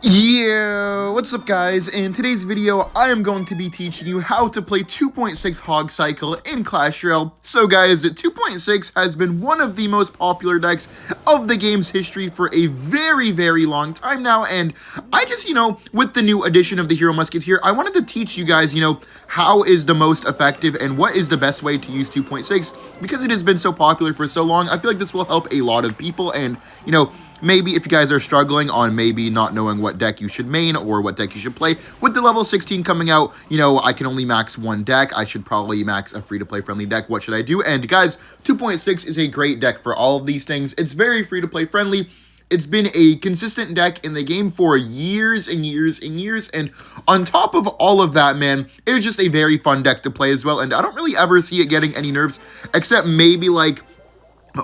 Yeah, what's up guys? In today's video, I am going to be teaching you how to play 2.6 Hog Cycle in Clash Royale. So guys, 2.6 has been one of the most popular decks of the game's history for a very long time now, and I just, with the new addition of the Hero Musketeer, I wanted to teach you guys, how is the most effective and what is the best way to use 2.6, because it has been so popular for so long. I feel like this will help a lot of people, and, maybe if you guys are struggling on maybe not knowing what deck you should main or what deck you should play, with the level 16 coming out, I can only max one deck. I should probably max a free-to-play friendly deck. What should I do? And guys, 2.6 is a great deck for all of these things. It's very free-to-play friendly. It's been a consistent deck in the game for years and years, and on top of all of that, man, it is just a very fun deck to play as well, and I don't really ever see it getting any nerfs, except maybe like,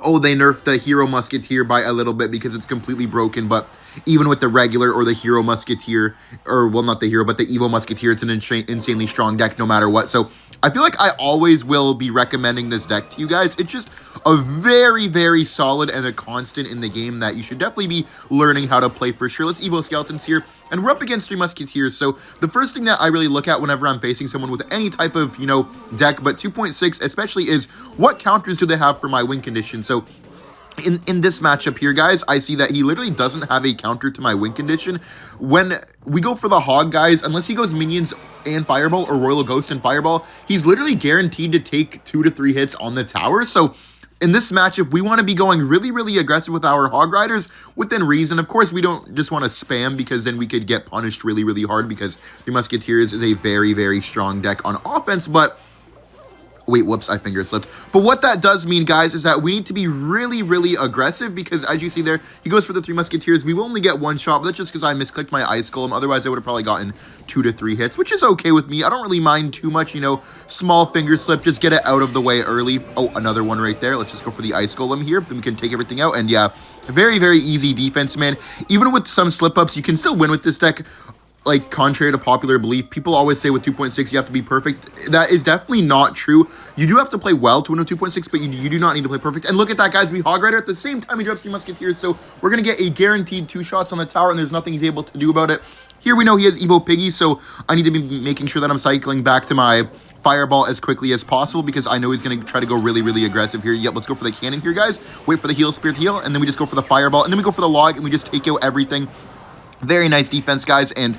oh, they nerfed the Hero Musketeer by a little bit because it's completely broken, but even with the regular or the Hero Musketeer, or, well, not the Hero, but the Evo Musketeer, it's an insanely strong deck no matter what. So I feel like I always will be recommending this deck to you guys. It's just a very solid and a constant in the game that you should definitely be learning how to play for sure. Let's Evo Skeletons here. And we're up against 3 Musketeers, so the first thing that I really look at whenever I'm facing someone with any type of, deck, but 2.6 especially, is what counters do they have for my win condition. So in this matchup here, guys, I see that he literally doesn't have a counter to my win condition. When we go for the Hog, guys, unless he goes Minions and Fireball or Royal Ghost and Fireball, he's literally guaranteed to take 2 to 3 hits on the tower. So in this matchup, we want to be going really aggressive with our Hog Riders within reason. Of course, we don't just want to spam, because then we could get punished really hard, because the Musketeers is a very strong deck on offense. But wait, whoops, I finger slipped. But what that does mean, guys, is that we need to be really aggressive, because as you see there, he goes for the 3 Musketeers. We will only get 1 shot, but that's just because I misclicked my Ice Golem. Otherwise, I would have probably gotten 2 to 3 hits, which is okay with me. I don't really mind too much, small finger slip, just get it out of the way early. Oh, another one right there. Let's just go for the Ice Golem here. Then we can take everything out, and yeah, very easy defense, man. Even with some slip-ups, you can still win with this deck. Like, contrary to popular belief, people always say with 2.6 you have to be perfect. That is definitely not true. You do have to play well to win with 2.6, but you do not need to play perfect. And look at that, guys. We Hog Rider at the same time he drops 3 Musketeers, so we're going to get a guaranteed 2 shots on the tower, and there's nothing he's able to do about it. Here we know he has Evo Piggy, so I need to be making sure that I'm cycling back to my Fireball as quickly as possible, because I know he's going to try to go really aggressive here. Yep, let's go for the cannon here, guys. Wait for the Heal Spirit to heal, and then we just go for the Fireball, and then we go for the Log, and we just take out everything. Very nice defense, guys, and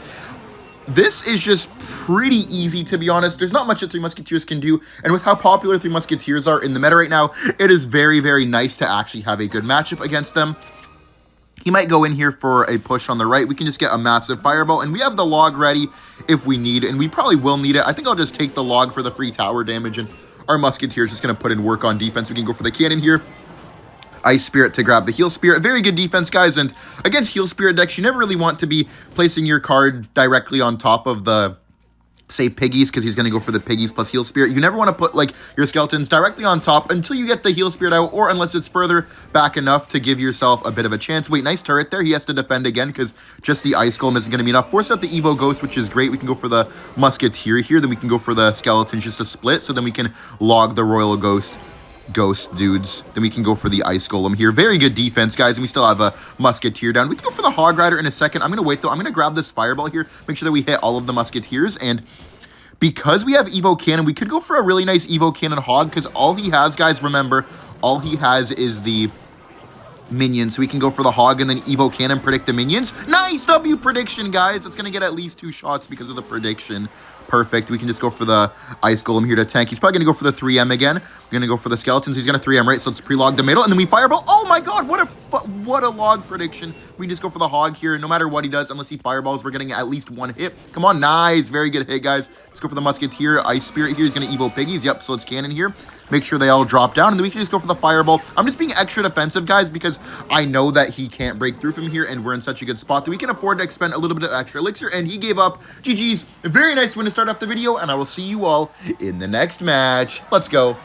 this is just pretty easy, to be honest. There's not much that 3 Musketeers can do, and with how popular 3 Musketeers are in the meta right now, it is very nice to actually have a good matchup against them. He might go in here for a push on the right. We can just get a massive Fireball, and we have the Log ready if we need, and we probably will need it. I think I'll just take the Log for the free tower damage, and our Musketeer is just going to put in work on defense. We can go for the cannon here. Ice Spirit to grab the Heal Spirit. Very good defense, guys, and against Heal Spirit decks, you never really want to be placing your card directly on top of the, say, Piggies, because he's going to go for the Piggies plus Heal Spirit. You never want to put, like, your Skeletons directly on top until you get the Heal Spirit out, or unless it's further back enough to give yourself a bit of a chance. Wait, nice turret there. He has to defend again, because just the Ice Golem isn't going to be enough. Force out the Evo Ghost, which is great. We can go for the Musketeer here, then we can go for the Skeletons just to split, so then we can log the Royal Ghost dudes. Then we can go for the Ice Golem here. Very good defense, guys, and we still have a Musketeer down. We can go for the Hog Rider in a second. I'm going to wait, though. I'm going to grab this Fireball here, make sure that we hit all of the Musketeers, and because we have Evo Cannon, we could go for a really nice Evo Cannon Hog, because all he has, guys, remember, all he has is the Minions, so we can go for the Hog and then Evo Cannon, predict the Minions. Nice W prediction, guys. It's going to get at least 2 shots because of the prediction. Perfect. We can just go for the Ice Golem here to tank. He's probably going to go for the 3M again. We're going to go for the Skeletons. He's going to 3M, right? So let's pre-log the middle, and then we Fireball. Oh my god, what a log prediction. We can just go for the Hog here, no matter what he does, unless he Fireballs, we're getting at least 1 hit. Come on, nice. Very good hit, guys. Let's go for the Musketeer. Ice Spirit here. He's going to Evo Piggies. Yep, so let's cannon here. Make sure they all drop down, and then we can just go for the Fireball. I'm just being extra defensive, guys, because I know that he can't break through from here, and we're in such a good spot that we can afford to expend a little bit of extra elixir, and he gave up. GG's. A very nice win to start off the video, and I will see you all in the next match. Let's go.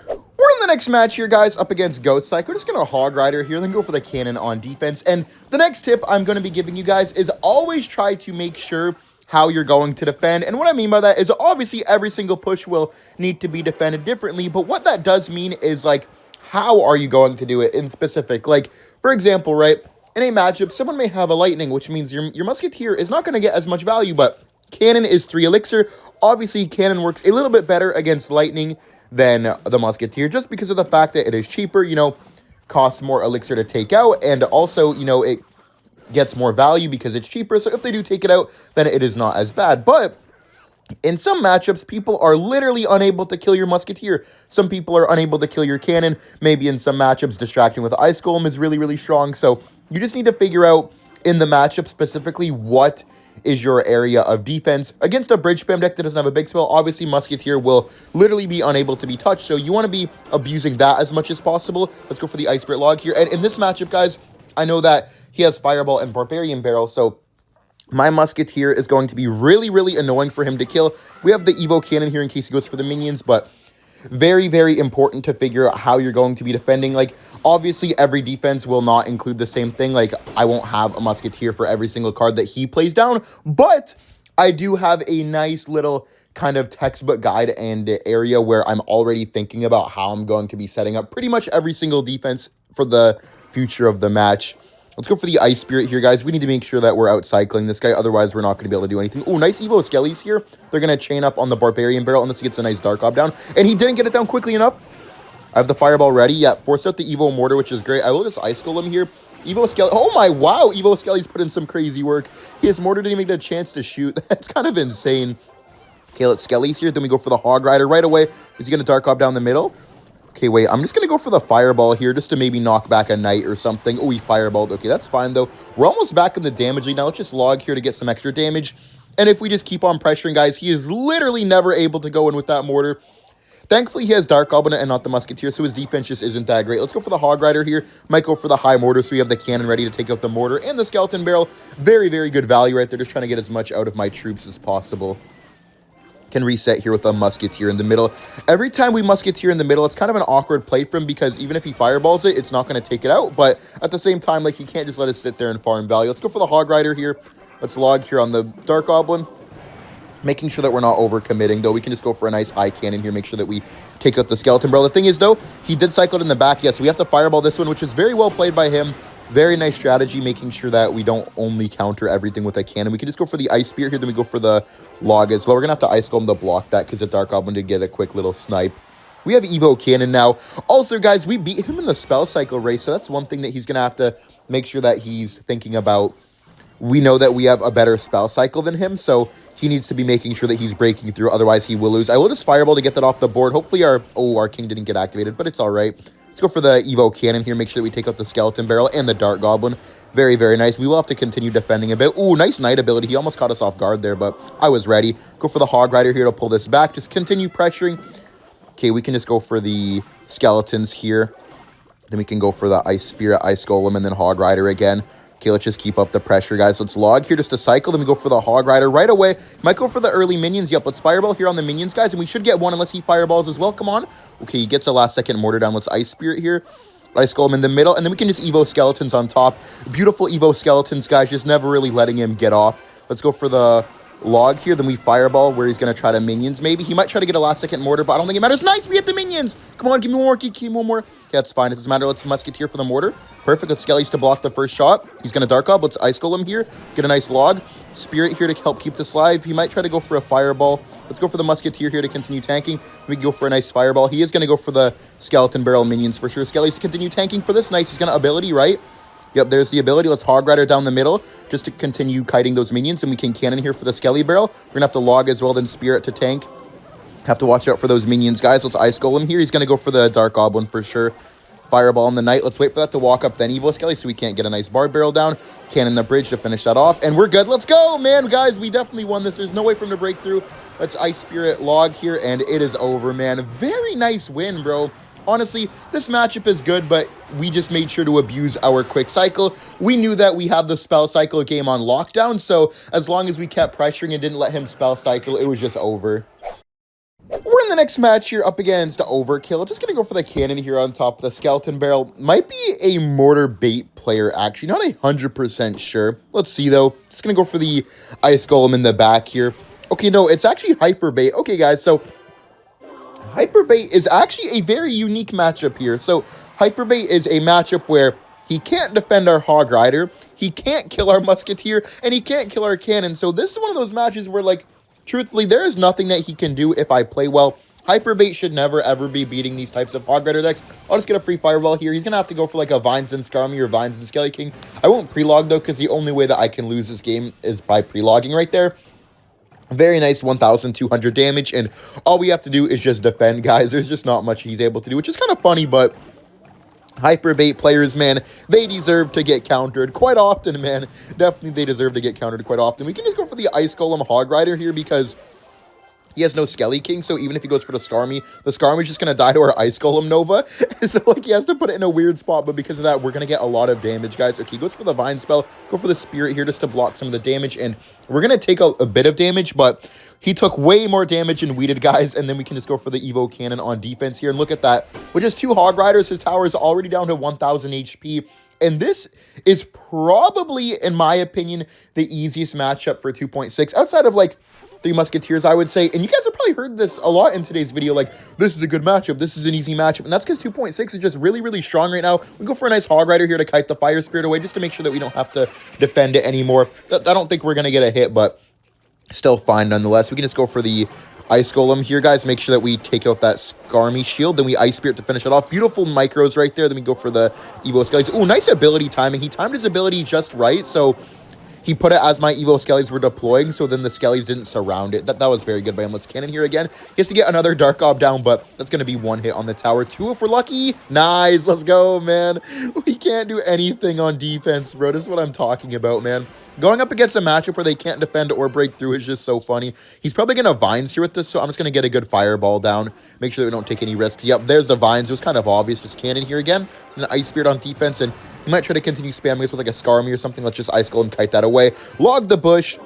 We're in the next match here, guys, up against Ghost Psycho. We're just going to Hog Rider here, then go for the cannon on defense. And the next tip I'm going to be giving you guys is always try to make sure how you're going to defend. And what I mean by that is obviously every single push will need to be defended differently, but what that does mean is, like, how are you going to do it in specific? Like, for example, right, in a matchup, someone may have a lightning, which means your musketeer is not going to get as much value, but cannon is 3 elixir. Obviously, cannon works a little bit better against lightning than the musketeer, just because of the fact that it is cheaper, you know, costs more elixir to take out, and also, you know, it gets more value because it's cheaper. So if they do take it out, then it is not as bad. But in some matchups, people are literally unable to kill your musketeer. Some people are unable to kill your cannon. Maybe in some matchups, distracting with Ice Golem is really, really strong. So you just need to figure out in the matchup specifically what is your area of defense. Against a bridge spam deck that doesn't have a big spell, obviously musketeer will literally be unable to be touched. So you want to be abusing that as much as possible. Let's go for the Ice Spirit Log here. And in this matchup, guys, I know that he has Fireball and Barbarian Barrel, so my musketeer is going to be really, really annoying for him to kill. We have the Evo Cannon here in case he goes for the minions, but very, very important to figure out how you're going to be defending. Like, obviously, every defense will not include the same thing. Like, I won't have a musketeer for every single card that he plays down, but I do have a nice little kind of textbook guide and area where I'm already thinking about how I'm going to be setting up pretty much every single defense for the future of the match. Let's go for the Ice Spirit here, guys. We need to make sure that we're out cycling this guy. Otherwise, we're not going to be able to do anything. Oh, nice Evo Skellies here. They're going to chain up on the Barbarian Barrel unless he gets a nice Dark Ob down. And he didn't get it down quickly enough. I have the Fireball ready. Yeah, forced out the Evo Mortar, which is great. I will just Ice Golem here. Evo Skelly. Oh, my. Wow. Evo Skelly's put in some crazy work. His Mortar didn't even get a chance to shoot. That's kind of insane. Okay, let's Skellies here. Then we go for the Hog Rider right away. Is he going to Dark Ob down the middle? Okay, wait, I'm just going to go for the Fireball here just to maybe knock back a Knight or something. Oh, he Fireballed. Okay, that's fine, though. We're almost back in the damage lead. Now, let's just log here to get some extra damage. And if we just keep on pressuring, guys, he is literally never able to go in with that Mortar. Thankfully, he has Dark Goblin and not the Musketeer, so his defense just isn't that great. Let's go for the Hog Rider here. Might go for the High Mortar, so we have the Cannon ready to take out the Mortar and the Skeleton Barrel. Very, very good value right there. Just trying to get as much out of my troops as possible. Can reset here with a Musketeer in the middle. Every time we Musketeer in the middle, it's kind of an awkward play for him because even if he Fireballs it, it's not going to take it out. But at the same time, like, he can't just let it sit there and farm value. Let's go for the Hog Rider here. Let's log here on the Dark Goblin. Making sure that we're not overcommitting, though. We can just go for a nice high cannon here. Make sure that we take out the Skeleton Barrel. The thing is, though, he did cycle it in the back. Yes, we have to Fireball this one, which is very well played by him. Very nice strategy, making sure that we don't only counter everything with a cannon. We can just go for the Ice Spear here, then we go for the Log as well. We're going to have to Ice Golem to block that because the Dark Goblin did get a quick little snipe. We have Evo Cannon now. Also, guys, we beat him in the Spell Cycle race, so that's one thing that he's going to have to make sure that he's thinking about. We know that we have a better Spell Cycle than him, so he needs to be making sure that he's breaking through, otherwise he will lose. I will just Fireball to get that off the board. Hopefully our King didn't get activated, but it's all right. Let's go for the Evo Cannon here. Make sure that we take out the Skeleton Barrel and the Dark Goblin. Very, very nice. We will have to continue defending a bit. Ooh, nice Knight ability. He almost caught us off guard there, but I was ready. Go for the Hog Rider here to pull this back. Just continue pressuring. Okay, we can just go for the Skeletons here. Then we can go for the Ice Spirit, Ice Golem, and then Hog Rider again. Okay, let's just keep up the pressure, guys. Let's log here just to cycle. Then we go for the Hog Rider right away. Might go for the early minions. Yep, let's Fireball here on the minions, guys. And we should get one unless he Fireballs as well. Come on. Okay, he gets a last-second Mortar down. Let's Ice Spirit here. Ice Golem in the middle. And then we can just Evo Skeletons on top. Beautiful Evo Skeletons, guys. Just never really letting him get off. Let's go for the Log here. Then we Fireball where he's going to try to minions maybe. He might try to get a last-second Mortar, but I don't think it matters. Nice, we hit the minions. Come on, give me one more. Give me one more. Okay, that's fine. It doesn't matter. Let's Musketeer for the Mortar. Perfect. Let's Skellies to block the first shot. He's going to Dark Up. Let's Ice Golem here. Get a nice Log. Spirit here to help keep this live. He might try to go for a Fireball. Let's go for the Musketeer here to continue tanking. We can go for a nice Fireball. He is going to go for the Skeleton Barrel minions for sure. Skellies to continue tanking for this. Nice. He's going to ability, right? Yep, there's the ability. Let's Hog Rider down the middle just to continue kiting those minions. And we can Cannon here for the Skelly Barrel. We're going to have to Log as well, then Spirit to tank. Have to watch out for those minions, guys. Let's Ice Golem here. He's going to go for the Dark Goblin for sure. Fireball in the Knight. Let's wait for that to walk up, then Evo Skelly, so we can't get a nice Barb Barrel down. Cannon the bridge to finish that off. And we're good. Let's go, man. Guys, we definitely won this. There's no way for him to break through. Let's Ice Spirit Log here, and it is over, man. Very nice win, bro. Honestly, this matchup is good, but we just made sure to abuse our quick cycle. We knew that we had the spell cycle game on lockdown, so as long as we kept pressuring and didn't let him spell cycle, it was just over. We're in the next match here up against Overkill. Just going to go for the Cannon here on top of the Skeleton Barrel. Might be a Mortar Bait player, actually. Not 100% sure. Let's see, though. Just going to go for the Ice Golem in the back here. Okay, no, it's actually Hyper Bait. Okay, guys, so Hyper Bait is actually a very unique matchup here. So Hyper Bait is a matchup where He can't defend our Hog Rider, he can't kill our Musketeer, and he can't kill our Cannon. So this is one of those matches where, like, truthfully, there is nothing that he can do if I play well. Hyperbait should never, ever be beating these types of Hog Rider decks. I'll just get a free Fireball here. He's going to have to go for, like, a Vines and Skarmy or Vines and Skelly King. I won't pre-log, though, because the only way that I can lose this game is by pre-logging right there. Very nice 1,200 damage, and all we have to do is just defend, guys. There's just not much he's able to do, which is kind of funny, but Hyperbait players, man, they deserve to get countered quite often, man. Definitely they deserve to get countered quite often. We can just go for the Ice Golem Hog Rider here because he has no Skelly King, so even if he goes for the Skarmy is just going to die to our Ice Golem Nova. So, like, he has to put it in a weird spot, but because of that, we're going to get a lot of damage, guys. Okay, he goes for the Vine spell, go for the Spirit here just to block some of the damage, and we're going to take a bit of damage, but he took way more damage than we did, guys, and then we can just go for the Evo Cannon on defense here, and look at that. With just 2 Hog Riders, his tower is already down to 1,000 HP, and this is probably, in my opinion, the easiest matchup for 2.6, outside of, like, 3 Musketeers, I would say. And you guys have probably heard this a lot in today's video, like, this is a good matchup, this is an easy matchup, and that's because 2.6 is just really, really strong right now. We go for a nice Hog Rider here to kite the Fire Spirit away, just to make sure that we don't have to defend it anymore. I don't think we're going to get a hit, but still fine nonetheless. We can just go for the Ice Golem here, guys. Make sure that we take out that Skarmy shield. Then we Ice Spirit to finish it off. Beautiful micros right there. Then we go for the Evo Skellies. Ooh, nice ability timing. He timed his ability just right, so he put it as my Evo Skellies were deploying, so then the Skellies didn't surround it. That was very good by him. Let's Cannon here again. He has to get another Dark Ob down, but that's going to be 1 hit on the tower. 2 if we're lucky. Nice. Let's go, man. We can't do anything on defense, bro. This is what I'm talking about, man. Going up against a matchup where they can't defend or break through is just so funny. He's probably going to Vines here with this, so I'm just going to get a good Fireball down. Make sure that we don't take any risks. Yep, there's the Vines. It was kind of obvious. Just Cannon here again. And an Ice Spirit on defense, and he might try to continue spamming us with like a Skarmy or something. Let's just Ice Golem kite that away. Log the bush.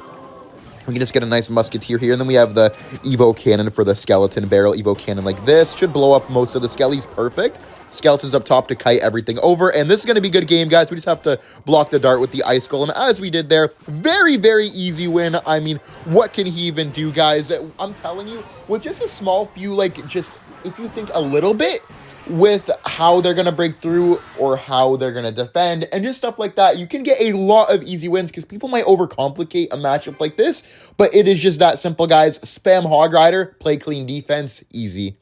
We can just get a nice Musketeer here, and then we have the Evo Cannon for the Skeleton Barrel. Evo Cannon like this. Should blow up most of the Skellies. Perfect. Skeletons up top to kite everything over, and this is going to be a good game, guys. We just have to block the dart with the Ice Golem, as we did there. Very, very easy win. I mean, what can he even do, guys? I'm telling you, with just a small few, like, just, if you think a little bit with how they're going to break through or how they're going to defend and just stuff like that, you can get a lot of easy wins because people might overcomplicate a matchup like this, but it is just that simple, guys. Spam Hog Rider, play clean defense, easy.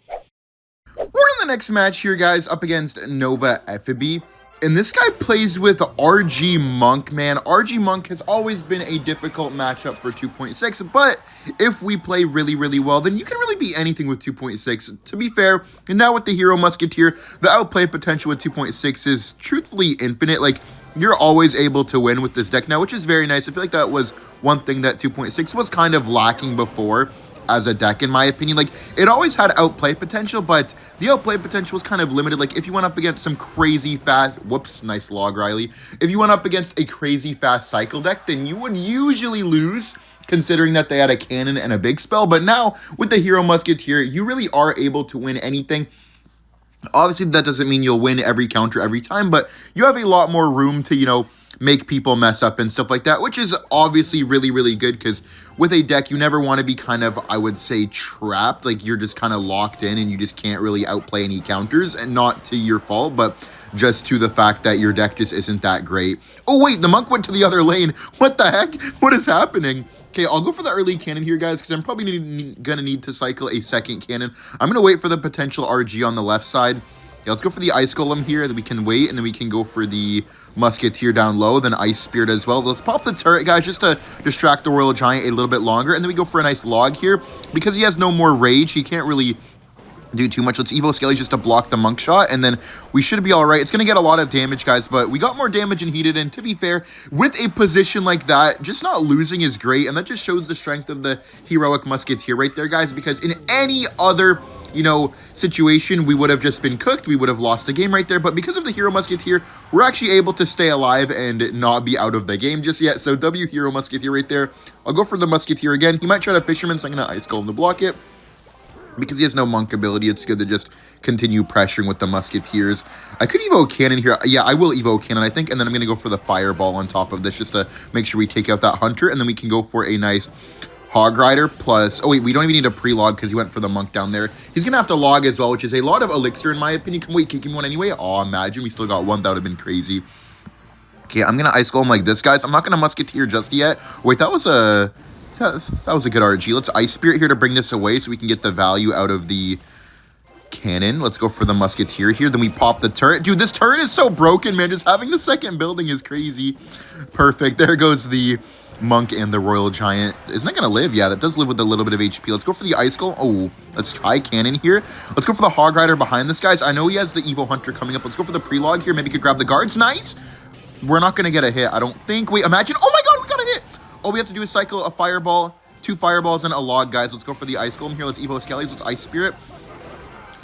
We're in the next match here, guys, up against Nova Effiby. And this guy plays with RG Monk, man. RG Monk has always been a difficult matchup for 2.6, but if we play really, really well, then you can really beat anything with 2.6. To be fair, and now with the Hero Musketeer, the outplay potential with 2.6 is truthfully infinite. Like, you're always able to win with this deck now, which is very nice. I feel like that was one thing that 2.6 was kind of lacking before as a deck, in my opinion. Like, it always had outplay potential, but the outplay potential was kind of limited. Like, if you went up against some crazy fast, whoops, nice log, Ryley. If you went up against a crazy fast cycle deck, then you would usually lose, considering that they had a cannon and a big spell. But now, with the Hero Musketeer, you really are able to win anything. Obviously, that doesn't mean you'll win every counter every time, but you have a lot more room to, you know, make people mess up and stuff like that, which is obviously really, really good, because with a deck, you never want to be kind of, I would say, trapped. Like, you're just kind of locked in and you just can't really outplay any counters, and not to your fault, but just to the fact that your deck just isn't that great. Oh, wait, the Monk went to the other lane. What the heck? What is happening? Okay, I'll go for the early cannon here, guys, because I'm probably going to need to cycle a second cannon. I'm going to wait for the potential RG on the left side. Yeah, let's go for the Ice Golem here, that we can wait, and then we can go for the Musketeer down low, then Ice Spirit as well. Let's pop the turret, guys, just to distract the Royal Giant a little bit longer, and then we go for a nice log here. Because he has no more rage, he can't really do too much. Let's Evo Skellies just to block the Monk shot, and then we should be all right. It's going to get a lot of damage, guys, but we got more damage in Heated, and to be fair, with a position like that, just not losing is great, and that just shows the strength of the Heroic Musketeer right there, guys, because in any other, you know, situation, we would have just been cooked. We would have lost the game right there. But because of the Hero Musketeer, we're actually able to stay alive and not be out of the game just yet. So W Hero Musketeer right there. I'll go for the Musketeer again. He might try to Fisherman, so I'm going to Ice Golem to block it. Because he has no Monk ability, it's good to just continue pressuring with the Musketeers. I could Evo Cannon here. Yeah, I will Evo Cannon, I think. And then I'm going to go for the Fireball on top of this just to make sure we take out that Hunter. And then we can go for a nice Hog Rider plus, oh wait, we don't even need a pre-log because he went for the Monk down there. He's going to have to log as well, which is a lot of elixir in my opinion. Can we kick him one anyway? Oh, imagine we still got one. That would have been crazy. Okay, I'm going to Ice Golem like this, guys. I'm not going to Musketeer just yet. Wait, that was a... That was a good RG. Let's Ice Spirit here to bring this away so we can get the value out of the cannon. Let's go for the Musketeer here. Then we pop the turret. Dude, this turret is so broken, man. Just having the second building is crazy. Perfect. There goes the Monk and the Royal Giant. Isn't that going to live? Yeah, that does live with a little bit of HP. Let's go for the Ice Golem. Oh, let's high cannon here. Let's go for the Hog Rider behind this, guys. I know he has the Evo Hunter coming up. Let's go for the Prelog here. Maybe could grab the guards. Nice. We're not going to get a hit, I don't think. Wait, imagine. Oh my god, we got a hit. All we have to do is cycle a Fireball, 2 Fireballs, and a Log, guys. Let's go for the Ice Golem here. Let's Evo Skellies. Let's Ice Spirit.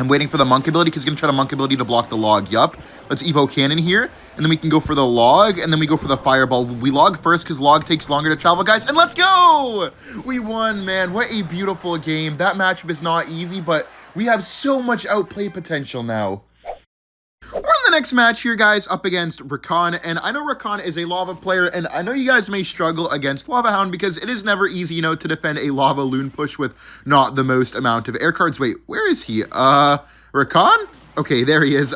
I'm waiting for the Monk ability because he's going to try the Monk ability to block the Log. Yup. Let's Evo Cannon here. And then we can go for the Log. And then we go for the Fireball. We Log first because Log takes longer to travel, guys. And let's go! We won, man. What a beautiful game. That matchup is not easy, but we have so much outplay potential now. We're in the next match here, guys, up against Rakan, and I know Rakan is a Lava player, and I know you guys may struggle against Lava Hound because it is never easy, you know, to defend a Lava Loon push with not the most amount of air cards. Wait, where is he? Rakan? Okay, there he is.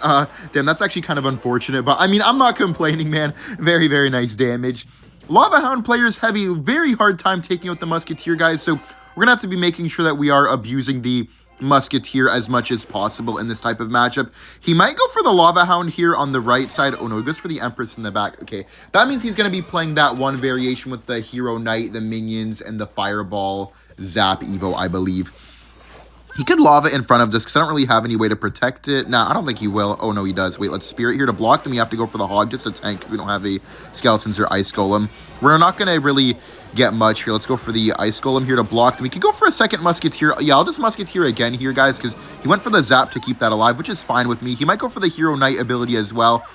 Damn, that's actually kind of unfortunate, but I mean, I'm not complaining, man. Very, very nice damage. Lava Hound players have a very hard time taking out the Musketeer, guys, so we're gonna have to be making sure that we are abusing the Musketeer as much as possible in this type of matchup. He might go for the Lava Hound here on the right side. Oh no, he goes for the Empress in the back. Okay, that means he's going to be playing that one variation with the Hero Knight, the Minions, and the Fireball Zap Evo, I believe. He could Lava in front of this because I don't really have any way to protect it. Nah, I don't think he will. Oh no, he does. Wait, let's Spirit here to block. Then we have to go for the Hog just to tank because we don't have a Skeletons or Ice Golem. We're not going to really get much here. Let's go for the Ice Golem here to block. Then we could go for a second Musketeer. Yeah, I'll just Musketeer again here, guys, because he went for the Zap to keep that alive, which is fine with me. He might go for the Hero Knight ability as well.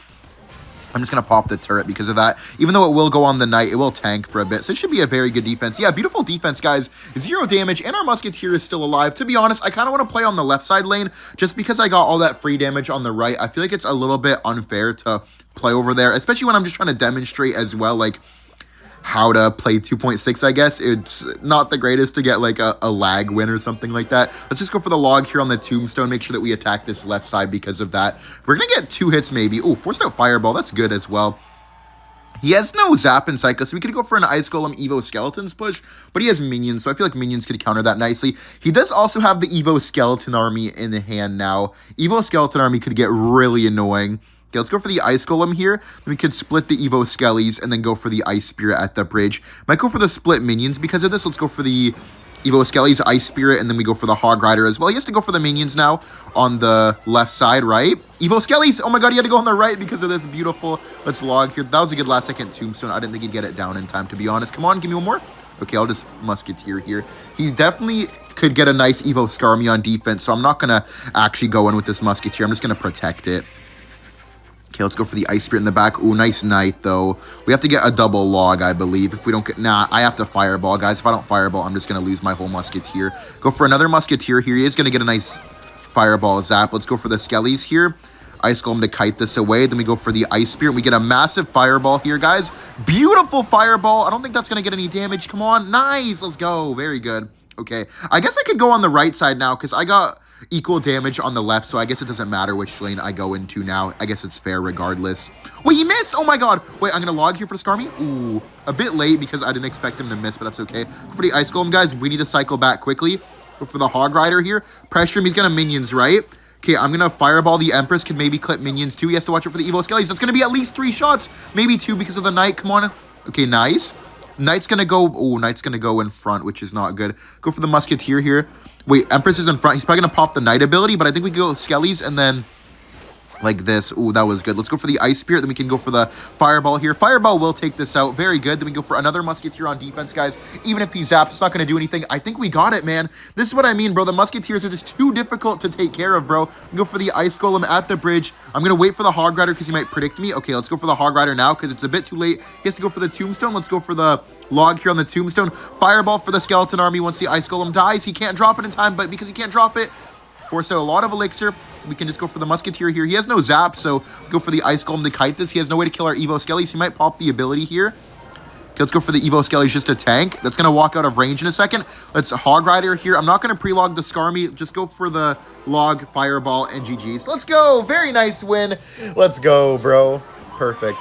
I'm just going to pop the turret because of that. Even though it will go on the Knight, it will tank for a bit. So it should be a very good defense. Yeah, beautiful defense, guys. 0 damage, and our Musketeer is still alive. To be honest, I kind of want to play on the left side lane just because I got all that free damage on the right. I feel like it's a little bit unfair to play over there, especially when I'm just trying to demonstrate as well, like, how to play 2.6, I guess. It's not the greatest to get like a lag win or something like that. Let's just go for the Log here on the Tombstone. Make sure that we attack this left side because of that. We're going to get 2 hits maybe. Oh, forced out Fireball. That's good as well. He has no Zap and Psycho, so we could go for an Ice Golem Evo Skeletons push, but he has Minions, so I feel like Minions could counter that nicely. He does also have the Evo Skeleton Army in hand now. Evo Skeleton Army could get really annoying. Okay, let's go for the Ice Golem here. Then we could split the Evo Skellies and then go for the Ice Spirit at the bridge. Might go for the split Minions because of this. Let's go for the Evo Skellies, Ice Spirit, and then we go for the Hog Rider as well. He has to go for the Minions now on the left side, right? Evo Skellies! Oh my god, he had to go on the right because of this beautiful... Let's Log here. That was a good last second Tombstone. I didn't think he'd get it down in time, to be honest. Come on, give me one more. Okay, I'll just Musketeer here. He definitely could get a nice Evo Skarmy on defense, so I'm not going to actually go in with this Musketeer. I'm just going to protect it. Okay, let's go for the Ice Spirit in the back. Ooh, nice Knight, though. We have to get a double Log, I believe. If we don't get... Nah, I have to Fireball, guys. If I don't Fireball, I'm just going to lose my whole Musketeer. Go for another Musketeer here. He is going to get a nice Fireball Zap. Let's go for the Skellies here. Ice Golem to kite this away. Then we go for the Ice Spirit. We get a massive Fireball here, guys. Beautiful Fireball. I don't think that's going to get any damage. Come on. Nice. Let's go. Very good. Okay. I guess I could go on the right side now because I got equal damage on the left, so I guess it doesn't matter which lane I go into now. I guess it's fair regardless. Wait, he missed! Oh my god! Wait, I'm gonna Log here for the Skarmy. Ooh, a bit late because I didn't expect him to miss, but that's okay. Go for the Ice Golem, guys. We need to cycle back quickly. Go for the Hog Rider here. Pressure him. He's gonna Minions, right? Okay, I'm gonna Fireball the Empress. Could maybe clip Minions too. He has to watch out for the Evo Skellies. That's gonna be at least 3 shots. Maybe 2 because of the Knight. Come on. Okay, nice. Knight's gonna go... Oh, Knight's gonna go in front, which is not good. Go for the Musketeer here. Wait, Empress is in front. He's probably going to pop the Knight ability, but I think we go Skellies and then like this. Ooh, that was good. Let's go for the Ice Spirit. Then we can go for the Fireball here. Fireball will take this out. Very good. Then we go for another Musketeer on defense, guys. Even if he zaps, it's not going to do anything. I think we got it, man. This is what I mean, bro. The Musketeers are just too difficult to take care of, bro. We go for the Ice Golem at the bridge. I'm going to wait for the Hog Rider because he might predict me. Okay, let's go for the Hog Rider now because it's a bit too late. He has to go for the Tombstone. Let's go for the Log here on the Tombstone. Fireball for the Skeleton Army. Once the Ice Golem dies, he can't drop it in time, but because he can't drop it, force out a lot of Elixir. We can just go for the Musketeer here. He has no Zap, so go for the Ice Golem to kite this. He has no way to kill our Evo Skellies. He might pop the ability here. Okay, let's go for the Evo Skellies just to tank. That's going to walk out of range in a second. Let's Hog Rider here. I'm not going to pre-log the Skarmy. Just go for the Log, Fireball, and GG's. Let's go. Very nice win. Let's go, bro. Perfect.